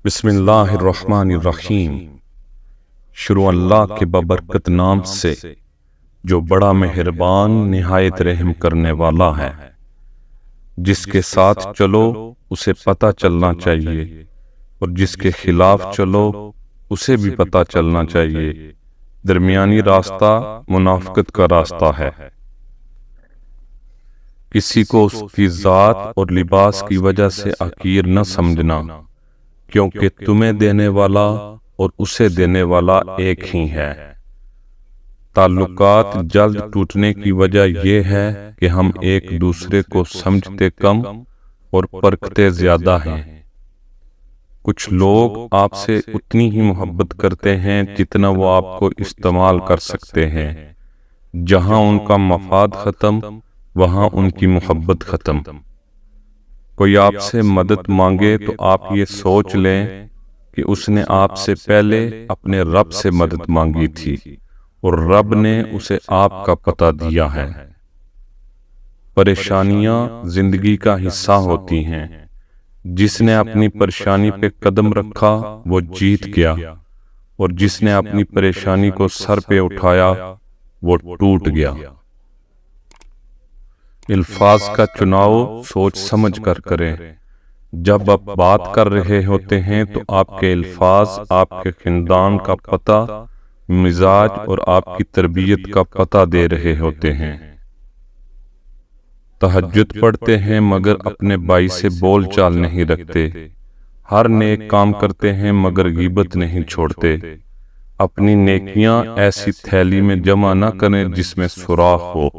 بسم اللہ الرحمن الرحیم۔ شروع اللہ کے ببرکت نام سے جو بڑا مہربان نہایت رحم کرنے والا ہے۔ جس کے ساتھ چلو اسے پتہ چلنا چاہیے اور جس کے خلاف چلو اسے بھی پتہ چلنا چاہیے۔ درمیانی راستہ منافقت کا راستہ ہے۔ کسی کو اس کی ذات اور لباس کی وجہ سے حقیر نہ سمجھنا، کیونکہ تمہیں دینے والا اور اسے دینے والا ایک ہی ہے۔ تعلقات جلد ٹوٹنے کی وجہ یہ ہے کہ ہم ایک دوسرے کو سمجھتے کم اور پرکھتے زیادہ ہیں۔ کچھ لوگ آپ سے اتنی ہی محبت کرتے ہیں جتنا وہ آپ کو استعمال کر سکتے ہیں۔ جہاں ان کا مفاد ختم، وہاں ان کی محبت ختم۔ کوئی آپ سے مدد مانگے تو آپ یہ سوچ لیں کہ اس نے آپ سے پہلے اپنے رب سے مدد مانگی تھی اور رب نے اسے آپ کا پتہ دیا ہے۔ پریشانیاں زندگی کا حصہ ہوتی ہیں۔ جس نے اپنی پریشانی پہ قدم رکھا وہ جیت گیا، اور جس نے اپنی پریشانی کو سر پہ اٹھایا وہ ٹوٹ گیا۔ الفاظ کا چناؤ سوچ سمجھ کر کریں۔ جب آپ بات کر رہے ہوتے ہیں تو آپ کے الفاظ آپ کے خاندان کا پتہ، مزاج اور آپ کی تربیت کا پتہ دے رہے ہوتے ہیں۔ تہجد پڑھتے ہیں مگر اپنے بھائی سے بول چال نہیں رکھتے۔ ہر نیک کام کرتے ہیں مگر غیبت نہیں چھوڑتے۔ اپنی نیکیاں ایسی تھیلی میں جمع نہ کریں جس میں سوراخ ہو۔